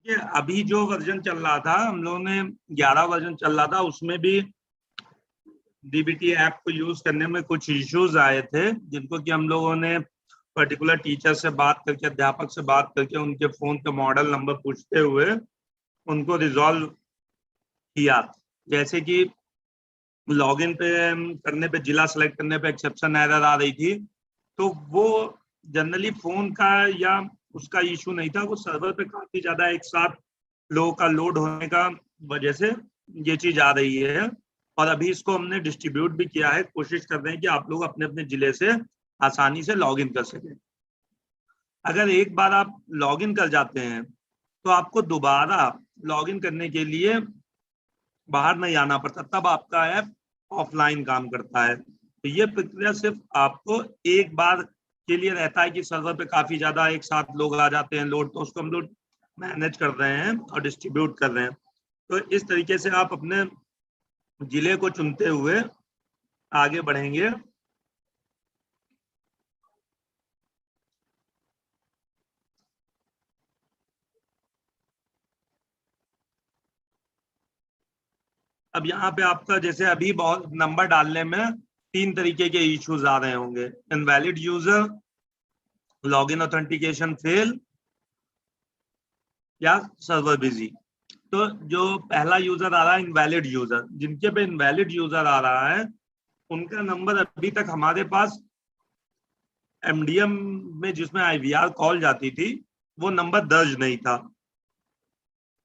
ये अभी जो वर्जन चल रहा था, हम लोगों ने 11 वर्जन चल रहा था, उसमें भी डीबीटी ऐप को यूज करने में कुछ इश्यूज आए थे, जिनको कि हम लोगों ने पर्टिकुलर टीचर से बात करके, अध्यापक से बात करके, उनके फोन के मॉडल नंबर पूछते हुए उनको रिजॉल्व किया। जैसे कि लॉगिन पे करने पे, जिला सेलेक्ट करने पे एक्सेप्शन एरर आ रही थी, तो वो जनरली फोन का या उसका इशू नहीं था, वो सर्वर पे काफी ज्यादा एक साथ लोगों का लोड होने का वजह से ये चीज आ रही है। और अभी इसको हमने डिस्ट्रीब्यूट भी किया है, कोशिश कर रहे हैं कि आप लोग अपने अपने जिले से आसानी से लॉगिन कर सकें। अगर एक बार आप लॉगिन कर जाते हैं तो आपको दोबारा लॉगिन करने के लिए बाहर नहीं आना पड़ता, तब आपका ऐप ऑफलाइन काम करता है। तो ये प्रक्रिया सिर्फ आपको एक बार के लिए रहता है कि सर्वर पे काफी ज्यादा एक साथ लोग आ जाते हैं लोड, तो उसको हम लोग मैनेज कर रहे हैं और डिस्ट्रीब्यूट कर रहे हैं। तो इस तरीके से आप अपने जिले को चुनते हुए आगे बढ़ेंगे। अब यहाँ पे आपका जैसे अभी बहुत नंबर डालने में 3 तरीके के इश्यूज आ रहे होंगे: invalid user, login authentication fail, या सर्वर बिजी। तो जो पहला यूजर आ रहा है इनवैलिड यूजर, जिनके पे इनवैलिड यूजर आ रहा है उनका नंबर अभी तक हमारे पास एमडीएम में, जिसमें आईवीआर कॉल जाती थी, वो नंबर दर्ज नहीं था।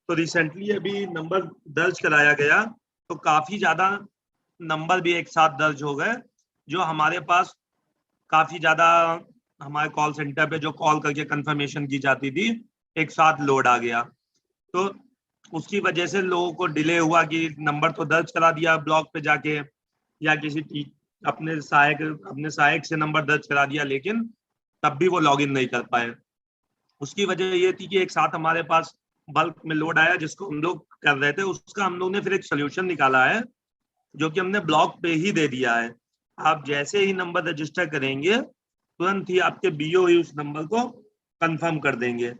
तो रिसेंटली अभी नंबर दर्ज कराया गया, तो काफी ज्यादा नंबर भी एक साथ दर्ज हो गए, जो हमारे पास काफी ज्यादा हमारे कॉल सेंटर पे जो कॉल करके कंफर्मेशन की जाती थी, एक साथ लोड आ गया। तो उसकी वजह से लोगों को डिले हुआ कि नंबर तो दर्ज करा दिया ब्लॉक पे जाके, या किसी अपने सहायक से नंबर दर्ज करा दिया, लेकिन तब भी वो लॉगिन नहीं कर पाए। उसकी वजह ये थी कि एक साथ हमारे पास बल्क में लोड आया, जिसको हम लोग कर रहे थे। उसका हम लोग ने फिर एक सोल्यूशन निकाला है, जो कि हमने ब्लॉक पे ही दे दिया है। आप जैसे ही नंबर रजिस्टर करेंगे, तुरंत ही आपके बीओई उस नंबर को कंफर्म कर देंगे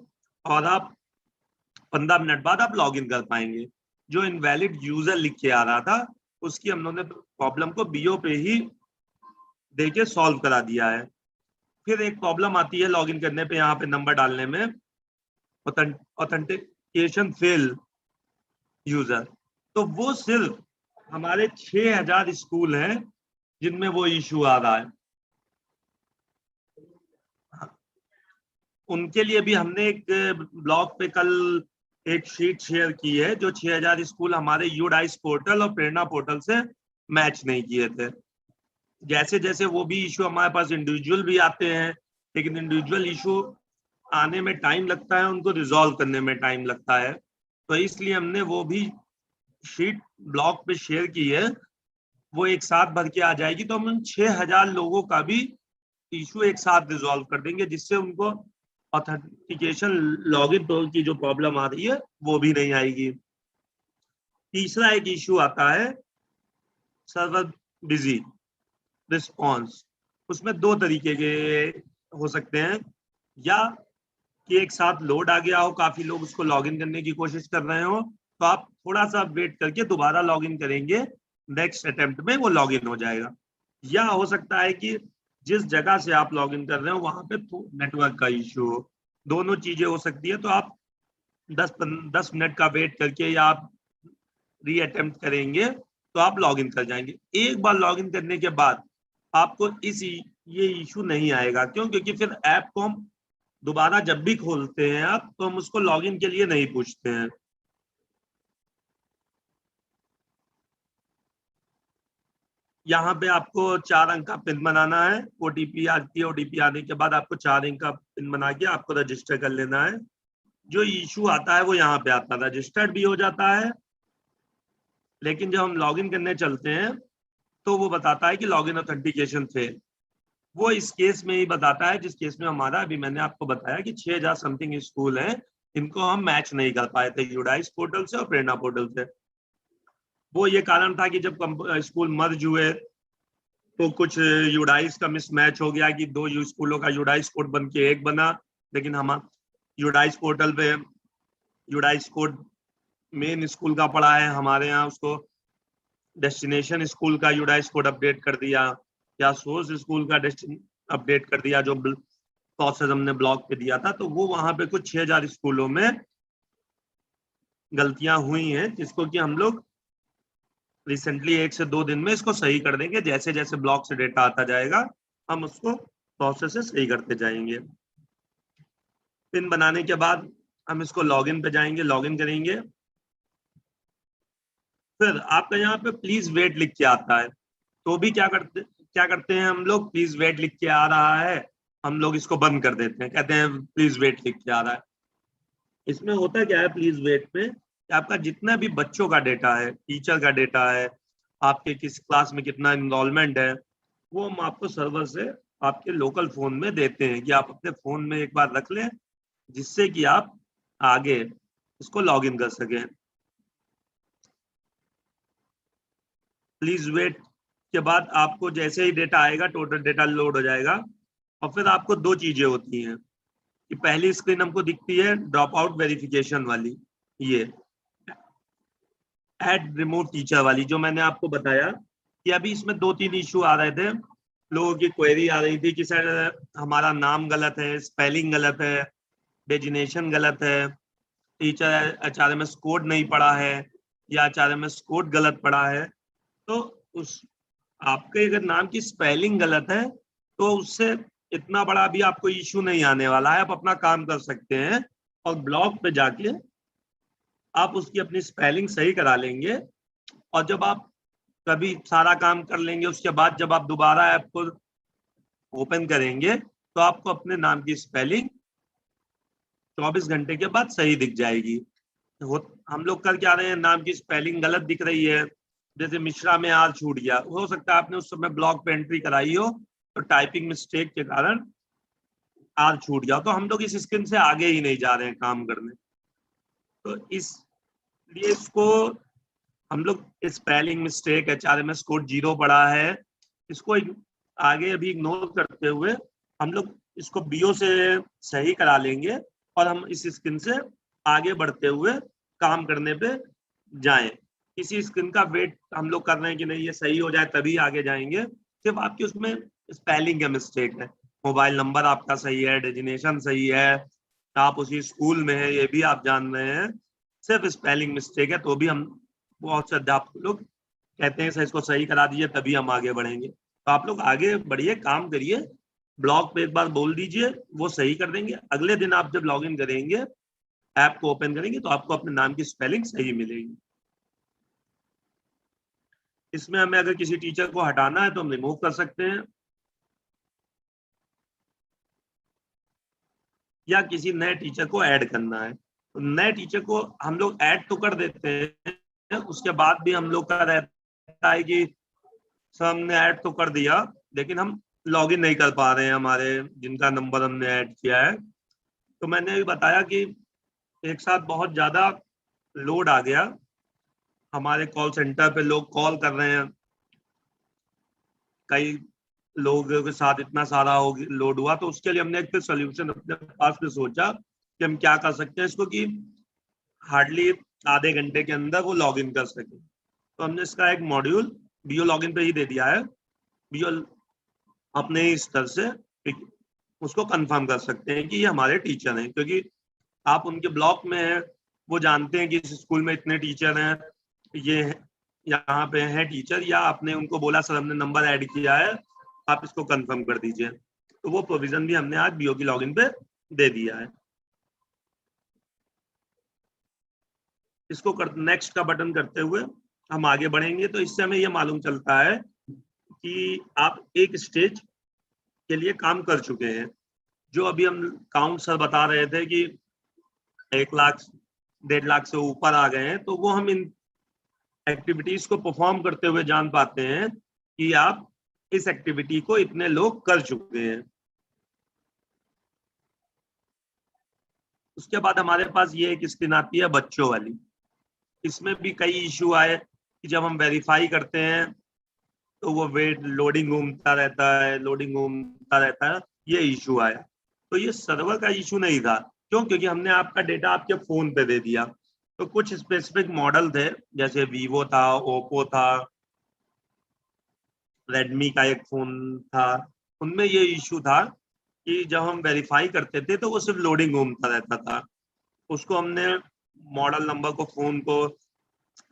और आप 15 मिनट बाद आप लॉगिन कर पाएंगे। जो इनवैलिड यूजर लिख के आ रहा था, उसकी हम लोगों ने प्रॉब्लम को बीओ पे ही देके सॉल्व करा दिया है। फिर एक प्रॉब्लम आती है लॉगिन करने पे, यहाँ पे नंबर डालने में, ऑथेंटिकेशन फेल यूजर। तो वो सिर्फ हमारे 6000 स्कूल हैं जिनमें वो इशू आ रहा है। उनके लिए भी हमने एक ब्लॉग पे कल एक शीट शेयर की है, जो 6000 स्कूल हमारे यूडाइस पोर्टल और प्रेरणा पोर्टल से मैच नहीं किए थे। जैसे जैसे वो भी इशू हमारे पास इंडिविजुअल भी आते हैं, लेकिन इंडिविजुअल इशू आने में टाइम लगता है, उनको रिजॉल्व करने में टाइम लगता है। तो इसलिए हमने वो भी शीट ब्लॉग पे शेयर की है, वो एक साथ भर के आ जाएगी, तो हम उन 6000 लोगों का भी इशू एक साथ रिजॉल्व कर देंगे, जिससे उनको ऑथेंटिकेशन लॉगिन की जो प्रॉब्लम आ रही है वो भी नहीं आएगी। तीसरा एक इशू आता है सर्वर बिजी रिस्पॉन्स। उसमें 2 तरीके के हो सकते हैं, या कि एक साथ लोड आ गया हो, काफी लोग उसको लॉगिन करने की कोशिश कर रहे हो, तो आप थोड़ा सा वेट करके दोबारा लॉगिन करेंगे, नेक्स्ट अटेम्प्ट में वो लॉगिन हो जाएगा। या हो सकता है कि जिस जगह से आप लॉगिन कर रहे हो वहां पे नेटवर्क का इशू हो। दोनों चीजें हो सकती है। तो आप 10 मिनट का वेट करके या आप री अटेम्प्ट करेंगे तो आप लॉगिन कर जाएंगे। एक बार लॉगिन करने के बाद आपको ये इशू नहीं आएगा। क्यों? क्योंकि फिर ऐप को हम दोबारा जब भी खोलते हैं आप, तो हम उसको लॉगिन के लिए नहीं पूछते हैं। यहाँ पे आपको 4 अंक का पिन बनाना है, ओटीपी आती है, ओटीपी आने के बाद आपको 4 अंक का पिन बना के आपको रजिस्टर कर लेना है। जो इशू आता है वो यहाँ पे आता है, रजिस्टर्ड भी हो जाता है, लेकिन जब हम लॉगिन करने चलते हैं तो वो बताता है कि लॉगिन ऑथेंटिकेशन फेल। वो इस केस में ही बताता है जिस केस में हमारा अभी मैंने आपको बताया कि 6000 समथिंग स्कूल हैं, इनको हम मैच नहीं कर पाए थे यूडाइस पोर्टल से और प्रेरणा पोर्टल से। वो ये कारण था कि जब स्कूल मर्ज हुए तो कुछ यूडाइस का मिसमैच हो गया कि 2 स्कूलों का यूडाइस कोड बन के एक बना, लेकिन हम यूडाइस पोर्टल पे यूडाइस कोड मेन स्कूल का पड़ा है हमारे यहाँ, उसको डेस्टिनेशन स्कूल का यूडाइस कोड अपडेट कर दिया, या सोर्स स्कूल का अपडेट कर दिया, जो प्रोसेस हमने ब्लॉग पे दिया था। तो वो वहां पे कुछ 6000 स्कूलों में गलतियां हुई हैं, जिसको कि हम लोग रिसेंटली 1 से 2 दिन में इसको सही कर देंगे। जैसे जैसे ब्लॉग से डेटा आता जाएगा हम उसको प्रोसेस से सही करते जाएंगे। पिन बनाने के बाद हम इसको लॉगिन पे जाएंगे, लॉगिन करेंगे। फिर आपका यहाँ पे प्लीज वेट लिख के आता है, तो भी क्या करते हैं हम लोग, प्लीज वेट लिख के आ रहा है, हम लोग इसको बंद कर देते हैं, कहते हैं प्लीज वेट लिख के आ रहा है। इसमें होता क्या है प्लीज वेट में, कि आपका जितना भी बच्चों का डेटा है, टीचर का डेटा है, आपके किस क्लास में कितना इनरोलमेंट है, वो हम आपको सर्वर से आपके लोकल फोन में देते हैं, कि आप अपने फोन में एक बार रख लें, जिससे कि आप आगे इसको लॉगिन कर सकें। प्लीज वेट के बाद आपको जैसे ही डेटा आएगा, टोटल डेटा लोड हो जाएगा। और फिर आपको 2 चीजें होती हैं, कि पहली स्क्रीन हमको दिखती है ड्रॉप आउट वेरिफिकेशन वाली, ये ऐड रिमूव टीचर वाली, जो मैंने आपको बताया कि अभी इसमें 2-3 इशू आ रहे थे। लोगों की क्वेरी आ रही थी कि सर हमारा नाम गलत है, स्पेलिंग गलत है, डेजिनेशन गलत है, टीचर HRMS कोड नहीं पढ़ा है, या HRMS कोड गलत पढ़ा है। तो उस आपके अगर नाम की स्पेलिंग गलत है तो उससे इतना बड़ा भी आपको इशू नहीं आने वाला है, आप अपना काम कर सकते हैं। और ब्लॉग पे जाके आप उसकी अपनी स्पेलिंग सही करा लेंगे, और जब आप कभी सारा काम कर लेंगे, उसके बाद जब आप दोबारा ऐप को ओपन करेंगे तो आपको अपने नाम की स्पेलिंग 24 घंटे के बाद सही दिख जाएगी। हम लोग कर क्या रहे हैं, नाम की स्पेलिंग गलत दिख रही है, जैसे मिश्रा में आर छूट गया, हो सकता है आपने उस समय ब्लॉग पे एंट्री कराई हो तो टाइपिंग मिस्टेक के कारण आर छूट गया, तो हम लोग इस स्क्रीन से आगे ही नहीं जा रहे हैं काम करने। तो इसलिए इसको हम लोग स्पेलिंग मिस्टेक, HRMS कोड 0 पड़ा है, इसको आगे अभी इग्नोर करते हुए हम लोग इसको BO से सही करा लेंगे, और हम इस स्क्रीन से आगे बढ़ते हुए काम करने पे जाएं। किसी स्क्रीन का वेट हम लोग कर रहे हैं कि नहीं ये सही हो जाए तभी आगे जाएंगे, सिर्फ आपकी उसमें स्पेलिंग का मिस्टेक है, मोबाइल नंबर आपका सही है, डेजिनेशन सही है, आप उसी स्कूल में है, ये भी आप जान रहे हैं, सिर्फ स्पेलिंग मिस्टेक है, तो भी हम बहुत से अध्यापक लोग कहते हैं सर इसको सही करा दीजिए तभी हम आगे बढ़ेंगे। तो आप लोग आगे बढ़िए, काम करिए, ब्लॉग पे एक बार बोल दीजिए, वो सही कर देंगे। अगले दिन आप जब लॉगिन करेंगे, ऐप को ओपन करेंगे, तो आपको अपने नाम की स्पेलिंग सही मिलेगी। इसमें हमें अगर किसी टीचर को हटाना है तो हम रिमूव कर सकते हैं, या किसी नए टीचर को ऐड करना है तो नए टीचर को हम लोग ऐड तो कर देते हैं, उसके बाद भी हम लोग का रहता है कि सर हमने ऐड तो कर दिया लेकिन हम लॉगिन नहीं कर पा रहे हैं, हमारे जिनका नंबर हमने ऐड किया है। तो मैंने भी बताया कि एक साथ बहुत ज्यादा लोड आ गया, हमारे कॉल सेंटर पे लोग कॉल कर रहे हैं, कई लोगों के साथ इतना सारा लोड हुआ, तो उसके लिए हमने एक सोल्यूशन अपने पास में सोचा कि हम क्या कर सकते हैं इसको, कि हार्डली आधे घंटे के अंदर वो लॉगिन कर सके। तो हमने इसका एक मॉड्यूल BO लॉगिन पे ही दे दिया है, BO अपने ही स्तर से उसको कंफर्म कर सकते हैं कि ये हमारे टीचर हैं, क्योंकि आप उनके ब्लॉक में हैं, वो जानते हैं कि इस स्कूल में इतने टीचर हैं, ये यहाँ पे हैं टीचर, या आपने उनको बोला सर हमने नंबर ऐड किया है आप इसको कंफर्म कर दीजिए, तो वो प्रोविजन भी हमने आज BO की लॉगिन पे दे दिया है। इसको नेक्स्ट का बटन करते हुए हम आगे बढ़ेंगे, तो इससे हमें ये मालूम चलता है कि आप एक स्टेज के लिए काम कर चुके हैं। जो अभी हम काउंट सर बता रहे थे कि 1 लाख 1.5 लाख से ऊपर आ गए हैं, तो वो हम इन एक्टिविटीज को परफॉर्म करते हुए जान पाते हैं कि आप इस एक्टिविटी को इतने लोग कर चुके हैं। उसके बाद हमारे पास ये एक स्क्रीन आती है बच्चों वाली, इसमें भी कई इशू आए कि जब हम वेरीफाई करते हैं तो वो वेट लोडिंग घूमता रहता है, ये इशू आया। तो ये सर्वर का इशू नहीं था, क्यों? क्योंकि हमने आपका डेटा आपके फोन पे दे दिया। तो कुछ स्पेसिफिक मॉडल थे, जैसे वीवो था, ओप्पो था, रेडमी का एक फोन था, उनमें ये इशू था कि जब हम वेरीफाई करते थे तो वो सिर्फ लोडिंग घूमता रहता था। उसको हमने मॉडल नंबर को, फोन को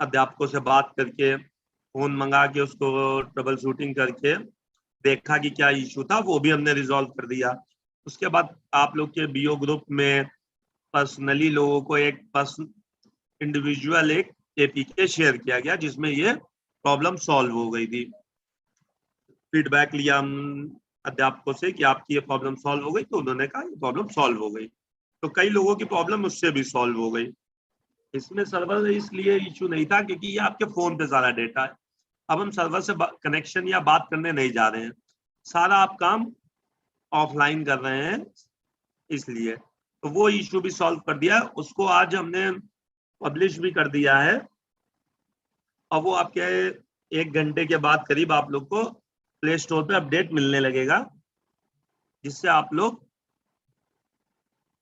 अध्यापकों से बात करके, फोन मंगा के उसको ट्रबल शूटिंग करके देखा कि क्या इशू था, वो भी हमने रिजॉल्व कर दिया। उसके बाद आप लोग के बीओ ग्रुप में पर्सनली लोगों को एक इंडिविजुअल एक एपीके शेयर किया गया जिसमें ये प्रॉब्लम सॉल्व हो गई थी। फीडबैक लिया हम अध्यापकों से कि आपकी ये प्रॉब्लम सॉल्व हो गई, तो उन्होंने कहा ये प्रॉब्लम सॉल्व हो गई। तो कई लोगों की प्रॉब्लम उससे भी सॉल्व हो गई। इसमें सर्वर इसलिए इशू नहीं था क्योंकि ये आपके फोन पे सारा डेटा है। अब हम सर्वर से कनेक्शन या बात करने नहीं जा रहे हैं, सारा आप काम ऑफलाइन कर रहे हैं, इसलिए तो वो इशू भी सॉल्व कर दिया। उसको आज हमने पब्लिश भी कर दिया है, और वो आपके 1 घंटे के बाद करीब आप लोग को प्ले स्टोर पे अपडेट मिलने लगेगा, जिससे आप लोग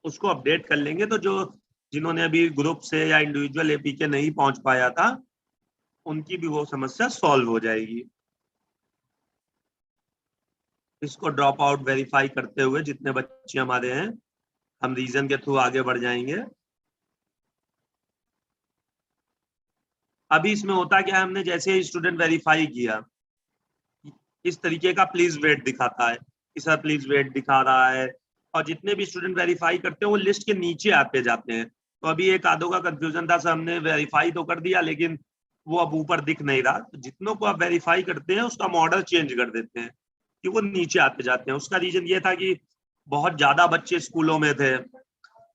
उसको अपडेट कर लेंगे। तो जो जिन्होंने अभी ग्रुप से या इंडिविजुअल एपीके नहीं पहुंच पाया था, उनकी भी वो समस्या सॉल्व हो जाएगी। इसको ड्रॉप आउट वेरीफाई करते हुए जितने बच्चे हमारे हैं, हम रीजन के थ्रू आगे बढ़ जाएंगे। अभी इसमें होता क्या है, हमने जैसे स्टूडेंट वेरीफाई किया, इस तरीके का प्लीज वेट दिखाता है कि सर प्लीज वेट दिखा रहा है, और जितने भी स्टूडेंट वेरीफाई करते हैं वो लिस्ट के नीचे आते जाते हैं। तो अभी एक आधों का कंफ्यूजन था, सर हमने वेरीफाई तो कर दिया लेकिन वो अब ऊपर दिख नहीं रहा। तो जितनों को आप वेरीफाई करते हैं उसका मॉडल चेंज कर देते हैं कि वो नीचे आते जाते हैं। उसका रीजन ये था कि बहुत ज्यादा बच्चे स्कूलों में थे,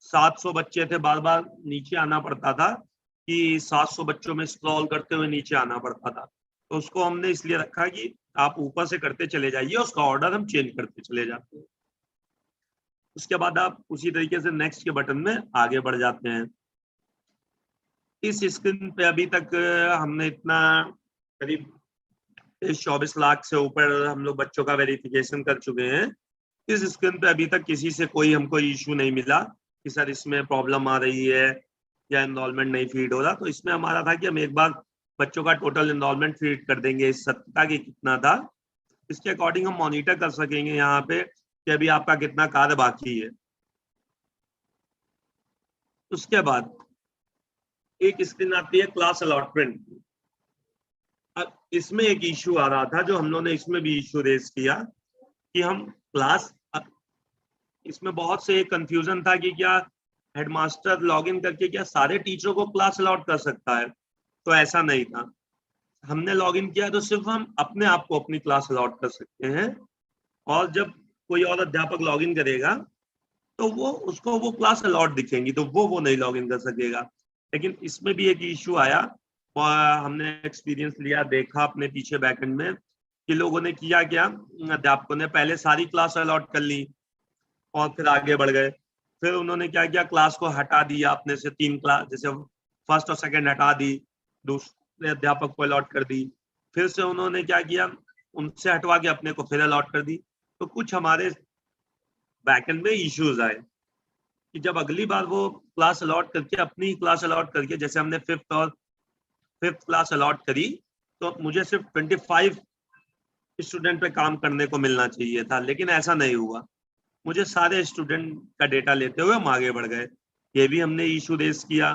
700 बच्चे थे, बार बार नीचे आना पड़ता था कि 700 बच्चों में स्क्रॉल करते हुए नीचे आना पड़ता था। तो उसको हमने इसलिए रखा कि आप ऊपर से करते चले जाइए, उसका ऑर्डर हम चेंज करते चले जाते हैं। उसके बाद आप उसी तरीके से नेक्स्ट के बटन में आगे बढ़ जाते हैं। इस स्क्रीन पे अभी तक हमने इतना करीब 24 लाख से ऊपर हम लोग बच्चों का वेरिफिकेशन कर चुके हैं। इस स्क्रीन पे अभी तक किसी से कोई हमको इशू नहीं मिला कि सर इसमें प्रॉब्लम आ रही है या एनरोलमेंट नहीं फीड हो रहा। तो इसमें हमारा था कि हम एक बार बच्चों का टोटल एनरोलमेंट फीड कर देंगे इस सप्ताह की कितना था, इसके अकॉर्डिंग हम मॉनिटर कर सकेंगे यहाँ पे कि अभी आपका कितना कार्य बाकी है। उसके बाद एक स्क्रीन आती है क्लास अलॉटमेंट। इसमें एक इशू आ रहा था, जो हम लोगों ने इसमें भी इशू रेज किया कि हम क्लास, इसमें बहुत से कंफ्यूजन था कि क्या हेडमास्टर लॉगिन करके क्या सारे टीचरों को क्लास अलॉट कर सकता है। तो ऐसा नहीं था। हमने लॉगिन किया तो सिर्फ हम अपने आप को अपनी क्लास अलॉट कर सकते हैं, और जब कोई और अध्यापक लॉगिन करेगा तो वो उसको वो क्लास अलॉट दिखेंगी, तो वो नहीं लॉगिन कर सकेगा। लेकिन इसमें भी एक इशू आया, और हमने एक्सपीरियंस लिया, देखा अपने पीछे बैकएंड में कि लोगों ने किया क्या, अध्यापकों ने पहले सारी क्लास अलॉट कर ली और फिर आगे बढ़ गए। फिर उन्होंने क्या किया, क्लास को हटा दिया अपने से, 3 क्लास जैसे फर्स्ट और सेकंड हटा दी, दूसरे अध्यापक को अलॉट कर दी। फिर से उन्होंने क्या किया, उनसे हटवा के अपने को फिर अलॉट कर दी। तो कुछ हमारे बैकएंड में इश्यूज आए कि जब अगली बार वो क्लास अलॉट करके, अपनी क्लास अलॉट करके, जैसे हमने फिफ्थ क्लास अलॉट करी, तो मुझे सिर्फ 25 स्टूडेंट पे काम करने को मिलना चाहिए था, लेकिन ऐसा नहीं हुआ। मुझे सारे स्टूडेंट का डेटा लेते हुए हम आगे बढ़ गए। ये भी हमने इशू रेज किया,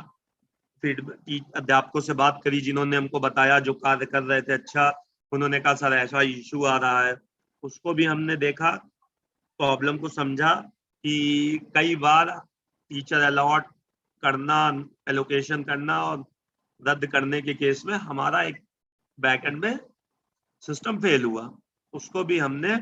फीडबैक अध्यापकों से बात करी जिन्होंने हमको बताया, जो कार्य कर रहे थे अच्छा, उन्होंने कहा सर ऐसा इशू आ रहा है। उसको भी हमने देखा, प्रॉब्लम को समझा कि कई बार टीचर अलॉट करना, एलोकेशन करना और रद्द करने के केस में हमारा एक बैकएंड में सिस्टम फेल हुआ। उसको भी हमने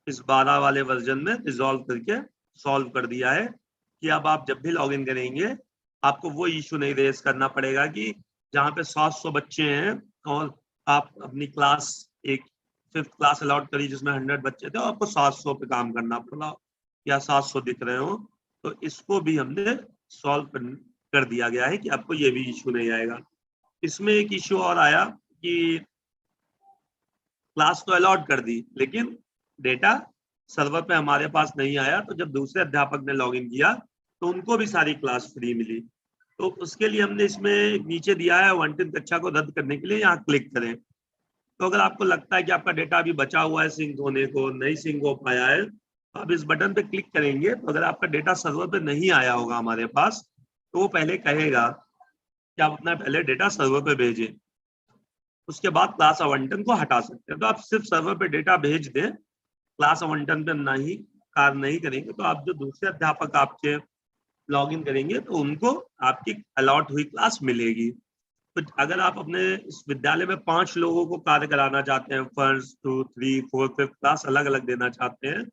इस 12 वाले वर्जन में रिजॉल्व करके सॉल्व कर दिया है कि अब आप जब भी लॉगिन करेंगे आपको वो इशू नहीं रेज करना पड़ेगा कि जहाँ पे 700 बच्चे हैं और आप अपनी क्लास, एक 5th क्लास अलॉट करी जिसमें 100 बच्चे थे और आपको 700 पे काम करना पड़ा या 700 दिख रहे हो। तो इसको भी हमने सॉल्व कर दिया गया है कि आपको ये भी इशू नहीं आएगा। इसमें एक इशू और आया कि क्लास तो अलॉट कर दी लेकिन डेटा सर्वर पे हमारे पास नहीं आया। तो जब दूसरे अध्यापक ने लॉगिन किया तो उनको भी सारी क्लास फ्री मिली। तो उसके लिए हमने इसमें नीचे दिया है 1वीं कक्षा को रद्द करने के लिए, यहाँ क्लिक करें। तो अगर आपको लगता है कि आपका डेटा अभी बचा हुआ है सिंक होने को, नहीं सिंक हो पाया है, तो आप इस बटन पे क्लिक करेंगे। तो अगर आपका डेटा सर्वर पे नहीं आया होगा हमारे पास, तो वो पहले कहेगा कि आप अपना पहले डेटा सर्वर पे भेजें, उसके बाद क्लास आवंटन को हटा सकते हैं। तो आप सिर्फ सर्वर पे डेटा भेज दें, क्लास आवंटन पे नहीं कार्य नहीं करेंगे, तो आप जो दूसरे अध्यापक आपके लॉगिन करेंगे तो उनको आपकी अलॉट हुई क्लास मिलेगी। तो अगर आप अपने इस विद्यालय में 5 लोगों को कार्य कराना चाहते हैं, 1, 2, 3, 4, 5 क्लास अलग अलग देना चाहते हैं,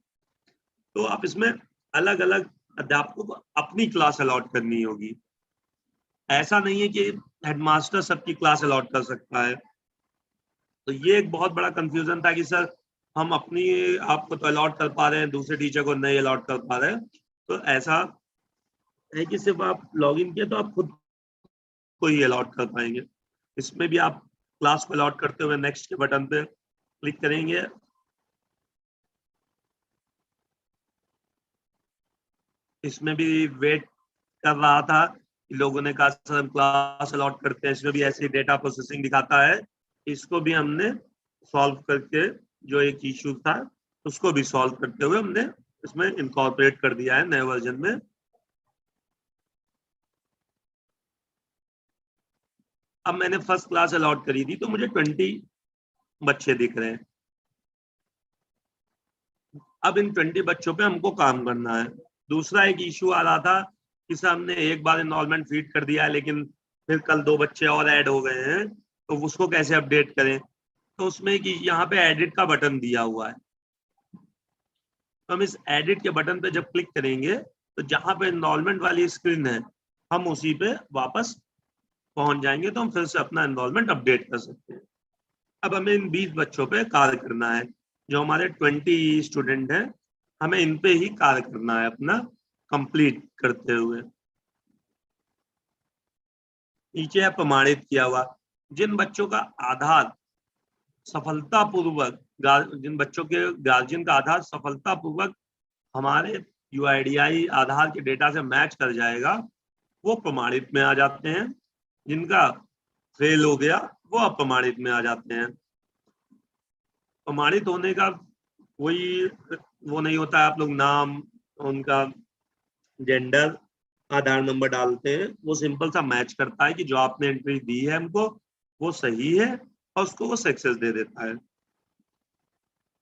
तो आप इसमें अलग अलग अध्यापकों को अपनी क्लास अलॉट करनी होगी। ऐसा नहीं है कि हेडमास्टर सबकी क्लास अलॉट कर सकता है। तो ये एक बहुत बड़ा कंफ्यूजन था कि सर हम अपनी आपको तो अलॉट कर पा रहे हैं, दूसरे टीचर को नहीं अलॉट कर पा रहे हैं। तो ऐसा है कि सिर्फ आप लॉगिन किए तो आप खुद को ही अलॉट कर पाएंगे। इसमें भी आप क्लास को अलॉट करते हुए नेक्स्ट के बटन पे क्लिक करेंगे। इसमें भी वेट कर रहा था कि लोगों ने कहा सर हम क्लास अलॉट करते हैं, इसमें भी ऐसी डेटा प्रोसेसिंग दिखाता है। इसको भी हमने सॉल्व करके, जो एक इशू था उसको भी सॉल्व करते हुए हमने इसमें इनकॉर्पोरेट कर दिया है नए वर्जन में। अब मैंने फर्स्ट क्लास अलॉट करी थी तो मुझे 20 बच्चे दिख रहे हैं। अब इन 20 बच्चों पे हमको काम करना है। दूसरा एक इशू आ रहा था कि सर हमने एक बार एनरोलमेंट फीड कर दिया है, लेकिन फिर कल 2 बच्चे और ऐड हो गए हैं, तो उसको कैसे अपडेट करें। तो उसमें कि यहाँ पे एडिट का बटन दिया हुआ है, तो हम इस एडिट के बटन पे जब क्लिक करेंगे तो जहां पे एनरोलमेंट वाली स्क्रीन है हम उसी पे वापस पहुंच जाएंगे, तो हम फिर से अपना एनरोलमेंट अपडेट कर सकते हैं। अब हमें इन 20 बच्चों पे कार्य करना है, जो हमारे 20 स्टूडेंट हैं, हमें इन पे ही कार्य करना है अपना कंप्लीट करते हुए। नीचे है प्रमाणित किया हुआ। जिन बच्चों का आधार सफलतापूर्वक, जिन बच्चों के गार्जियन का आधार सफलतापूर्वक हमारे UIDAI आधार के डेटा से मैच कर जाएगा, वो प्रमाणित में आ जाते हैं। जिनका फेल हो गया वो अप्रमाणित में आ जाते हैं। प्रमाणित होने का कोई वो नहीं होता है, आप लोग नाम, उनका जेंडर, आधार नंबर डालते हैं, वो सिंपल सा मैच करता है कि जो आपने एंट्री दी है हमको वो सही है, और उसको वो सक्सेस दे देता है।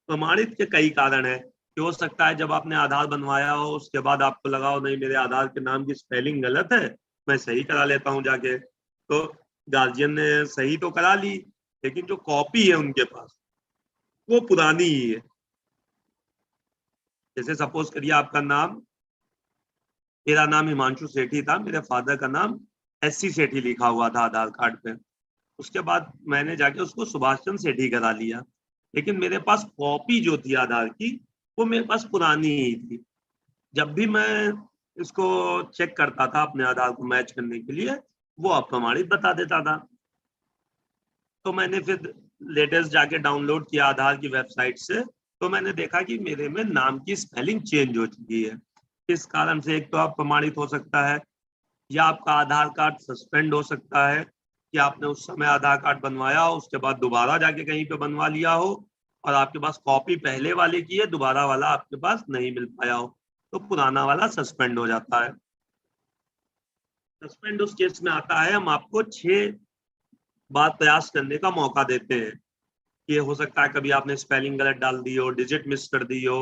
प्रमाणित के कई कारण है कि हो सकता है जब आपने आधार बनवाया हो उसके बाद आपको लगा हो नहीं मेरे आधार के नाम की स्पेलिंग गलत है, मैं सही करा लेता हूँ जाके। तो गार्जियन ने सही तो करा ली, लेकिन जो कॉपी है उनके पास वो पुरानी ही है। जैसे सपोज करिए आपका नाम, मेरा नाम हिमांशु सेठी था, मेरे फादर का नाम SC सेठी लिखा हुआ था आधार कार्ड पे। उसके बाद मैंने जाके उसको सुभाष चंद्र सेठी करा लिया, लेकिन मेरे पास कॉपी जो थी आधार की वो मेरे पास पुरानी ही थी। जब भी मैं इसको चेक करता था अपने आधार को मैच करने के लिए, वो अप्रमाणित बता देता था। तो मैंने फिर लेटेस्ट जाके डाउनलोड किया आधार की वेबसाइट से, तो मैंने देखा कि मेरे में नाम की स्पेलिंग चेंज हो चुकी है। इस कारण से एक तो अप्रमाणित हो सकता है, या आपका आधार कार्ड सस्पेंड हो सकता है कि आपने उस समय आधार कार्ड बनवाया हो, उसके बाद दोबारा जाके कहीं पे बनवा लिया हो, और आपके पास कॉपी पहले वाले की है, दोबारा वाला आपके पास नहीं मिल पाया हो, तो पुराना वाला सस्पेंड हो जाता है। सस्पेंड उस केस में आता है हम आपको 6 बार प्रयास करने का मौका देते हैं। ये हो सकता है कभी आपने स्पेलिंग गलत डाल दी हो, डिजिट मिस कर दी हो,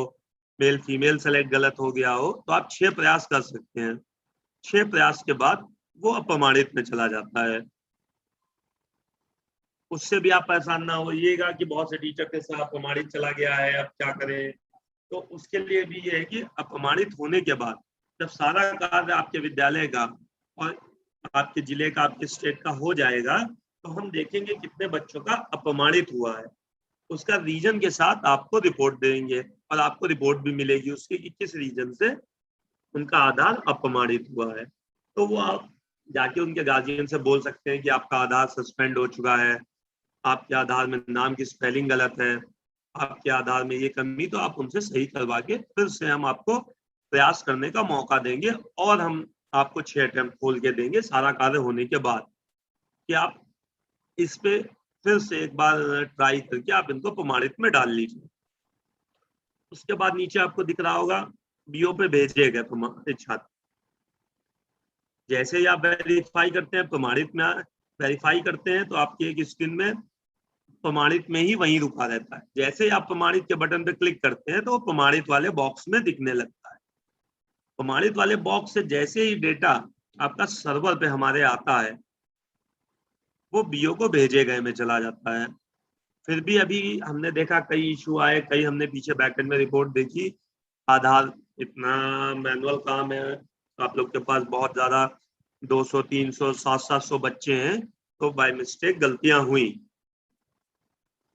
मेल फीमेल सेलेक्ट गलत हो गया हो, तो आप 6 प्रयास कर सकते हैं। 6 प्रयास के बाद वो अप्रमाणित में चला जाता है। उससे भी आप परेशान ना होइएगा कि बहुत से टीचर के साथ अप्रमाणित चला गया है, अब क्या करें। तो उसके लिए भी ये है कि अप्रमाणित होने के बाद जब सारा कार्य आपके विद्यालय का और आपके जिले का, आपके स्टेट का हो जाएगा, तो हम देखेंगे कितने बच्चों का अप्रमाणित हुआ है। उसका रीजन के साथ आपको रिपोर्ट देंगे, और आपको रिपोर्ट भी मिलेगी उसकी कि किस रीजन से उनका आधार अप्रमाणित हुआ है। तो वो आप जाके उनके गार्जियन से बोल सकते हैं कि आपका आधार सस्पेंड हो चुका है, आपके आधार में नाम की स्पेलिंग गलत है, आपके आधार में ये कमी, तो आप उनसे सही करवा के फिर से हम आपको प्रयास करने का मौका देंगे और हम आपको 6 अटेम्प्ट खोल के देंगे सारा कार्य होने के बाद, कि आप इस पे फिर से एक बार ट्राई करके आप इनको प्रमाणित में डाल लीजिए। उसके बाद नीचे आपको दिख रहा होगा बीओ पे भेजे गए प्रमाणित छात्र। जैसे ही आप वेरीफाई करते हैं, प्रमाणित में वेरीफाई करते हैं, तो आपकी एक स्क्रीन में प्रमाणित में ही वहीं रुका रहता है। जैसे ही आप प्रमाणित के बटन पे क्लिक करते हैं तो वो प्रमाणित वाले बॉक्स में दिखने लगता है। प्रमाणित वाले बॉक्स से जैसे ही डेटा आपका सर्वर पे हमारे आता है, वो बीओ को भेजे गए में चला जाता है। फिर भी अभी हमने देखा कई इशू आए, कई हमने पीछे बैकएंड में रिपोर्ट देखी, आधार इतना मैनुअल काम है, आप लोग के पास बहुत ज्यादा 200, 300, 700 बच्चे हैं, तो बाय मिस्टेक गलतियां हुई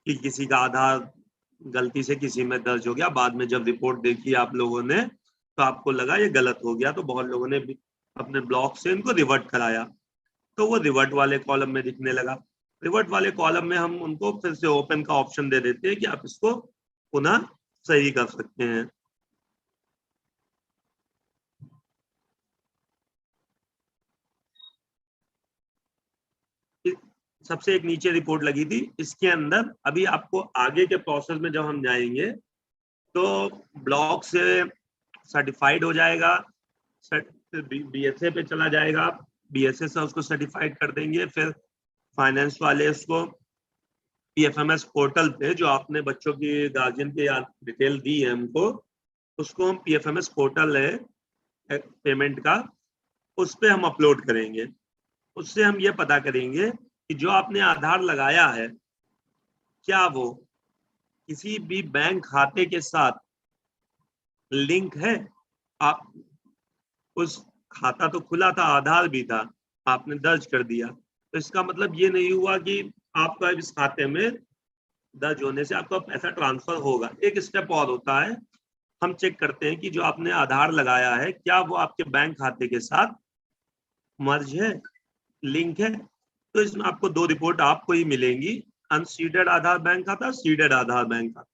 कि किसी का आधार गलती से किसी में दर्ज हो गया। बाद में जब रिपोर्ट देखी आप लोगों ने तो आपको लगा ये गलत हो गया, तो बहुत लोगों ने अपने ब्लॉक से इनको रिवर्ट कराया, तो वो रिवर्ट वाले कॉलम में दिखने लगा। रिवर्ट वाले कॉलम में हम उनको फिर से ओपन का ऑप्शन दे देते हैं कि आप इसको पुनः सही कर सकते हैं। सबसे एक नीचे रिपोर्ट लगी थी, इसके अंदर अभी आपको आगे के प्रोसेस में जब हम जाएंगे तो ब्लॉक से सर्टिफाइड हो जाएगा, बीएसए पे चला जाएगा, बीएसए से उसको सर्टिफाइड कर देंगे, फिर फाइनेंस वाले उसको पीएफएमएस पोर्टल पे, जो आपने बच्चों की गार्जियन की डिटेल दी है हमको, उसको हम पीएफएमएस पोर्टल है पेमेंट का, उस पे हम अपलोड करेंगे। उससे हम ये पता करेंगे कि जो आपने आधार लगाया है क्या वो किसी भी बैंक खाते के साथ लिंक है। आप उस खाता तो खुला था, आधार भी था, आपने दर्ज कर दिया, तो इसका मतलब ये नहीं हुआ कि आपका इस खाते में दर्ज होने से आपका पैसा ट्रांसफर होगा। एक स्टेप और होता है, हम चेक करते हैं कि जो आपने आधार लगाया है क्या वो आपके बैंक खाते के साथ मर्ज है, लिंक है। तो इसमें आपको 2 रिपोर्ट आपको ही मिलेंगी, अनसीडेड आधार बैंक खाता, सीडेड आधार बैंक खाता।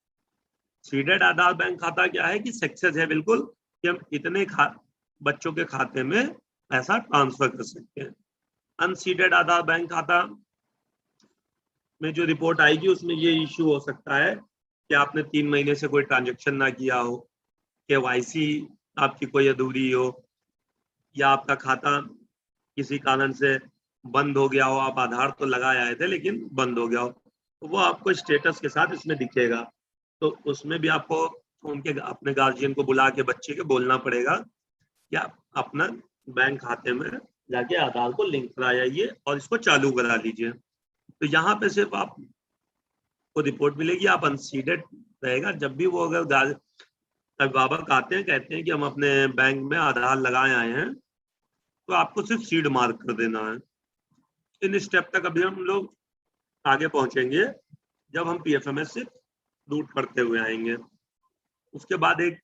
सीडेड आधार बैंक खाता क्या है कि सक्सेस है बिल्कुल, कि हम इतने बच्चों के खाते में पैसा ट्रांसफर कर सकते हैं। अनसीडेड आधार बैंक खाता में जो रिपोर्ट आएगी उसमें ये इश्यू हो सकता है कि आपने 3 महीने से कोई ट्रांजेक्शन ना किया हो, केवाईसी आपकी कोई अधूरी हो, या आपका खाता किसी कारण से बंद हो गया हो, आप आधार तो लगाए आए थे लेकिन बंद हो गया हो, तो वो आपको स्टेटस के साथ इसमें दिखेगा। तो उसमें भी आपको उनके अपने गार्जियन को बुला के बच्चे के बोलना पड़ेगा कि आप अपना बैंक खाते में जाके आधार को लिंक करा जाइए और इसको चालू करा लीजिए। तो यहाँ पे सिर्फ आपको रिपोर्ट मिलेगी, आप अनसीडेड रहेगा। जब भी वो अगर अभिभावक आते हैं कहते हैं कि हम अपने बैंक में आधार लगाए आए हैं, तो आपको सिर्फ सीड मार्क कर देना है। इन स्टेप तक अभी हम लोग आगे पहुंचेंगे जब हम पीएफएमएस से रूट करते हुए आएंगे। उसके बाद एक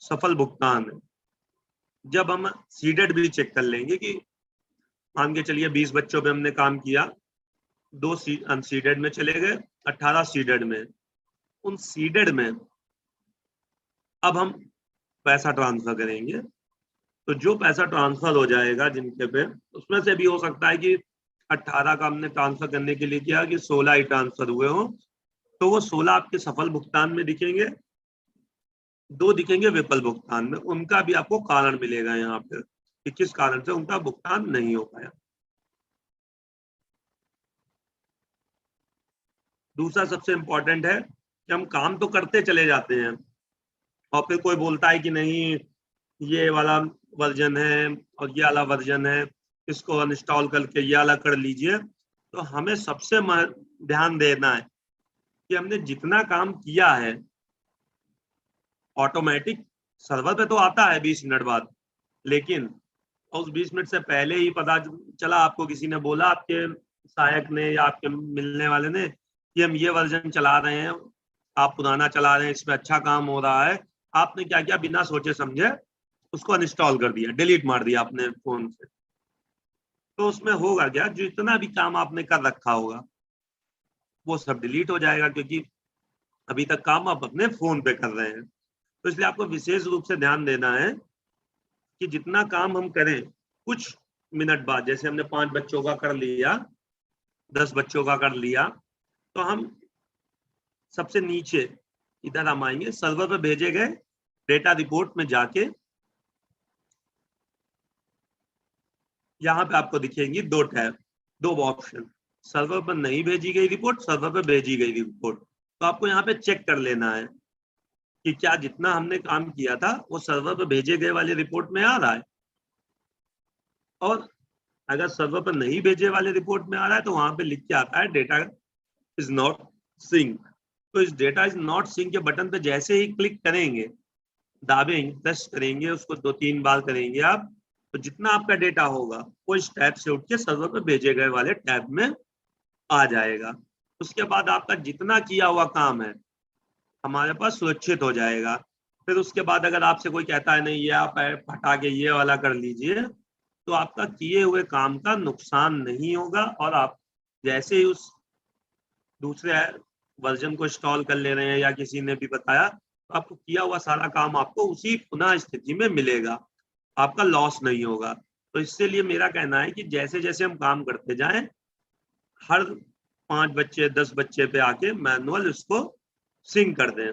सफल भुगतान है, जब हम सीडेड भी चेक कर लेंगे कि मान के चलिए 20 बच्चों पे हमने काम किया, 2 अनसीडेड में चले गए, 18 सीडेड में। उन सीडेड में अब हम पैसा ट्रांसफर करेंगे, तो जो पैसा ट्रांसफर हो जाएगा जिनके पे, उसमें से भी हो सकता है कि 18 का हमने ट्रांसफर करने के लिए किया कि 16 ही ट्रांसफर हुए हो, तो वो 16 आपके सफल भुगतान में दिखेंगे, 2 दिखेंगे विफल भुगतान में। उनका भी आपको कारण मिलेगा यहाँ पे कि किस कारण से उनका भुगतान नहीं हो पाया। दूसरा सबसे इंपॉर्टेंट है कि हम काम तो करते चले जाते हैं और फिर कोई बोलता है कि नहीं ये वाला वर्जन है और ये वाला वर्जन है, इसको अनइंस्टॉल करके ये वाला कर लीजिए। तो हमें सबसे ध्यान देना है कि हमने जितना काम किया है ऑटोमेटिक सर्वर पे तो आता है 20 मिनट बाद, लेकिन उस 20 मिनट से पहले ही पता चला, आपको किसी ने बोला, आपके सहायक ने या आपके मिलने वाले ने, कि हम ये वर्जन चला रहे हैं, आप पुराना चला रहे हैं, इसमें अच्छा काम हो रहा है। आपने क्या किया, बिना सोचे समझे उसको अनइंस्टॉल कर दिया, डिलीट मार दिया अपने फोन से। तो उसमें होगा क्या, जो इतना भी काम आपने कर रखा होगा वो सब डिलीट हो जाएगा, क्योंकि अभी तक काम आप अपने फोन पे कर रहे हैं। तो इसलिए आपको विशेष रूप से ध्यान देना है कि जितना काम हम करें कुछ मिनट बाद, जैसे हमने 5 बच्चों का कर लिया, 10 बच्चों का कर लिया, तो हम सबसे नीचे इधर हम आएंगे, सर्वर पे भेजे गए डेटा रिपोर्ट में जाके यहाँ पे आपको दिखेंगी 2 टैब, 2 ऑप्शन, सर्वर पर नहीं भेजी गई रिपोर्ट, सर्वर पर भेजी गई रिपोर्ट। तो आपको यहाँ पे चेक कर लेना है कि क्या जितना हमने काम किया था वो सर्वर पर भेजे गए वाले रिपोर्ट में आ रहा है, और अगर सर्वर पर नहीं भेजे वाले रिपोर्ट में आ रहा है तो वहां पे लिख के आता है डेटा इज नॉट सिंक। तो इस डेटा इज नॉट सिंक के बटन पे जैसे ही क्लिक करेंगे, दाबेंगे, प्रेस करेंगे, उसको 2-3 बार करेंगे आप, तो जितना आपका डेटा होगा वो इस टैब से उठ के सर्वर पर भेजे गए वाले टैब में आ जाएगा। उसके बाद आपका जितना किया हुआ काम है हमारे पास सुरक्षित हो जाएगा। फिर उसके बाद अगर आपसे कोई कहता है नहीं ये आप हटा के ये वाला कर लीजिए, तो आपका किए हुए काम का नुकसान नहीं होगा, और आप जैसे ही उस दूसरे वर्जन को इंस्टॉल कर ले रहे हैं या किसी ने भी बताया, तो आपको किया हुआ सारा काम आपको उसी पुनः स्थिति में मिलेगा, आपका लॉस नहीं होगा। तो इससे लिए मेरा कहना है कि जैसे जैसे हम काम करते जाएं, हर 5 बच्चे 10 बच्चे पे आके मैनुअल इसको सिंक कर दें।